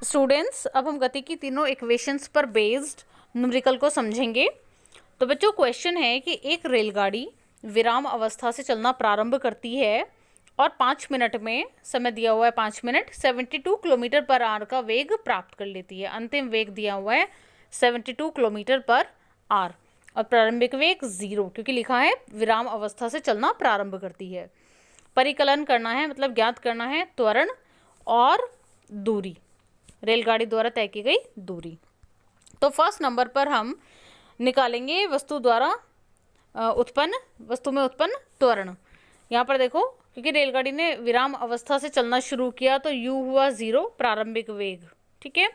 Students, अब हम गति की तीनों इक्वेशंस पर बेस्ड न्यूमेरिकल को समझेंगे। तो बच्चों, क्वेश्चन है कि एक रेलगाड़ी विराम अवस्था से चलना प्रारंभ करती है और 5 मिनट में, समय दिया हुआ है 5 मिनट, 72 किलोमीटर पर आवर का वेग प्राप्त कर लेती है। अंतिम वेग दिया हुआ है 72 किलोमीटर पर आवर और प्रारंभिक वेग 0, क्योंकि लिखा है विराम अवस्था से चलना प्रारंभ करती है। परिकलन करना है, मतलब ज्ञात करना है त्वरण और दूरी, रेलगाड़ी द्वारा तय की गई दूरी। तो फर्स्ट नंबर पर हम निकालेंगे वस्तु में उत्पन्न त्वरण। यहाँ पर देखो, क्योंकि रेलगाड़ी ने विराम अवस्था से चलना शुरू किया तो u हुआ 0, प्रारंभिक वेग, ठीक है।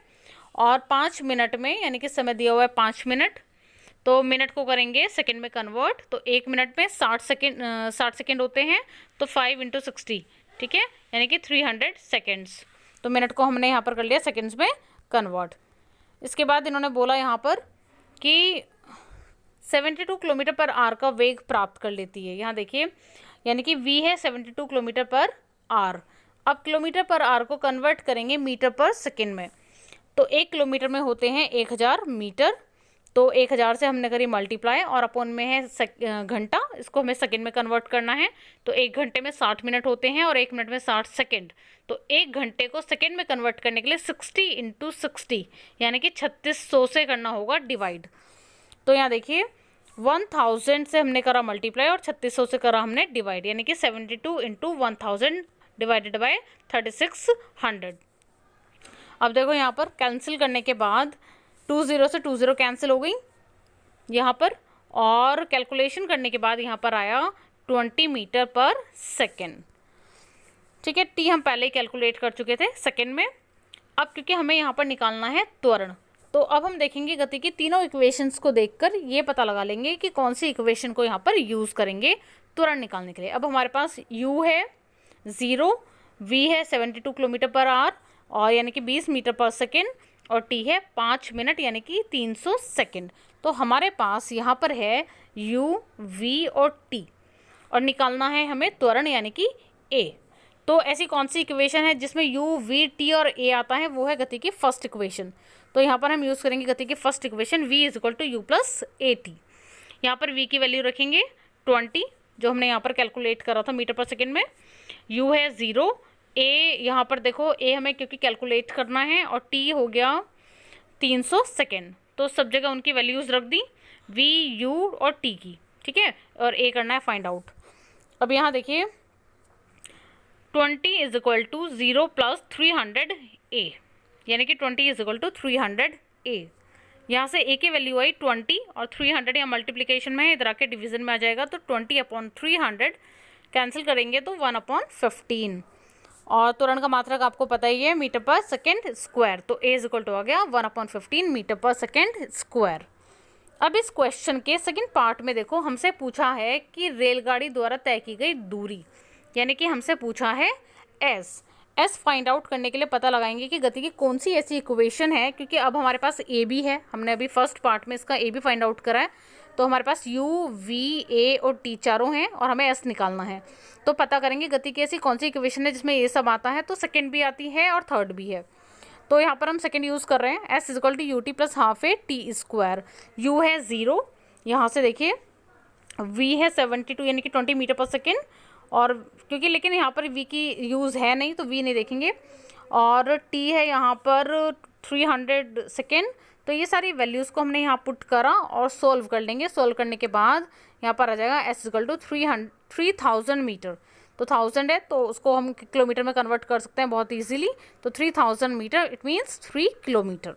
और 5 मिनट में, यानी कि समय दिया हुआ है 5 मिनट, तो मिनट को करेंगे सेकंड में कन्वर्ट, तो 1 मिनट में 60 सेकंड होते हैं, तो 5 × 60, ठीक है, यानी कि 300 सेकेंड्स। तो मिनट को हमने यहाँ पर कर लिया सेकंड्स में कन्वर्ट। इसके बाद इन्होंने बोला यहाँ पर कि 72 किलोमीटर पर आवर का वेग प्राप्त कर लेती है। यहाँ देखिए, यानी कि v है 72 किलोमीटर पर आवर। अब किलोमीटर पर आवर को कन्वर्ट करेंगे मीटर पर सेकंड में, तो 1 किलोमीटर में होते हैं 1000 मीटर, तो 1000 से हमने करी मल्टीप्लाई और अपॉन में है घंटा, इसको हमें सेकंड में कन्वर्ट करना है। तो 1 घंटे में 60 मिनट होते हैं और 1 मिनट में 60 सेकंड, तो 1 घंटे को सेकंड में कन्वर्ट करने के लिए 60 × 60, यानी कि 3600 से करना होगा डिवाइड। तो यहाँ देखिए 1000 से हमने करा मल्टीप्लाई और 3600 से करा हमने डिवाइड, यानी कि 72 × 1000 डिवाइडेड बाय 3600। अब देखो यहाँ पर कैंसिल करने के बाद 20 से 20 कैंसिल हो गई यहाँ पर, और कैलकुलेशन करने के बाद यहाँ पर आया 20 मीटर पर सेकेंड, ठीक है। टी हम पहले ही कैलकुलेट कर चुके थे सेकेंड में। अब क्योंकि हमें यहाँ पर निकालना है त्वरण, तो अब हम देखेंगे गति की तीनों इक्वेशंस को देखकर ये पता लगा लेंगे कि कौन सी इक्वेशन को यहाँ पर यूज़ करेंगे त्वरण निकालने के लिए। अब हमारे पास u है 0, v है 72 किलोमीटर पर आवर और यानी कि 20 मीटर पर सेकेंड, और t है 5 मिनट यानी कि 300 सेकेंड। तो हमारे पास यहाँ पर है u, v और t, और निकालना है हमें त्वरण यानी कि a। तो ऐसी कौन सी इक्वेशन है जिसमें u, v, t और a आता है, वो है गति की फर्स्ट इक्वेशन। तो यहाँ पर हम यूज़ करेंगे गति की first equation, v = u + at। यहाँ पर v की वैल्यू रखेंगे 20, जो हमने यहाँ पर कैलकुलेट करा था मीटर पर सेकेंड में। u है 0, a यहाँ पर देखो a हमें क्योंकि कैलकुलेट करना है, और t हो गया 300 सेकेंड, तो सब जगह उनकी वैल्यूज़ रख दी, v, u और t की, ठीक है, और a करना है फाइंड आउट। अब यहाँ देखिए 20 = 0 + 300a, यानी कि 20 = 300a। यहाँ से a की वैल्यू आई 20 और 300 या मल्टीप्लिकेशन में है, इधर आके डिवीजन में आ जाएगा, तो 20/300 कैंसिल करेंगे तो 1/15, और त्वरण का मात्रक आपको पता ही है मीटर पर सेकेंड स्क्वायर, तो a = आ गया 1/15 मीटर पर सेकेंड स्क्वायर। अब इस क्वेश्चन के सेकंड पार्ट में देखो, हमसे पूछा है कि रेलगाड़ी द्वारा तय की गई दूरी, यानी कि हमसे पूछा है एस फाइंड आउट करने के लिए पता लगाएंगे कि गति की कौन सी ऐसी इक्वेशन है, क्योंकि अब हमारे पास ए बी है, हमने अभी फर्स्ट पार्ट में इसका ए बी फाइंड आउट करा है, तो हमारे पास यू, वी, ए और टी चारों हैं और हमें एस निकालना है। तो पता करेंगे गति की ऐसी कौन सी इक्वेशन है जिसमें ये सब आता है, तो सेकेंड भी आती है और थर्ड भी है। तो यहाँ पर हम सेकेंड यूज़ कर रहे हैं, एस = ut + ½ u है 0, यहाँ से देखिए v है 72 यानी कि 20 मीटर पर सेकेंड, और क्योंकि लेकिन यहाँ पर v की यूज़ है नहीं तो v नहीं देखेंगे, और t है यहाँ पर 300 सेकेंड। तो ये सारी वैल्यूज़ को हमने यहाँ पुट करा और सोल्व कर लेंगे। सोल्व करने के बाद यहाँ पर आ जाएगा s = 3000 मीटर, तो 1000 है तो उसको हम किलोमीटर में कन्वर्ट कर सकते हैं बहुत ईजीली, तो 3000 मीटर इट मीन्स 3 किलोमीटर।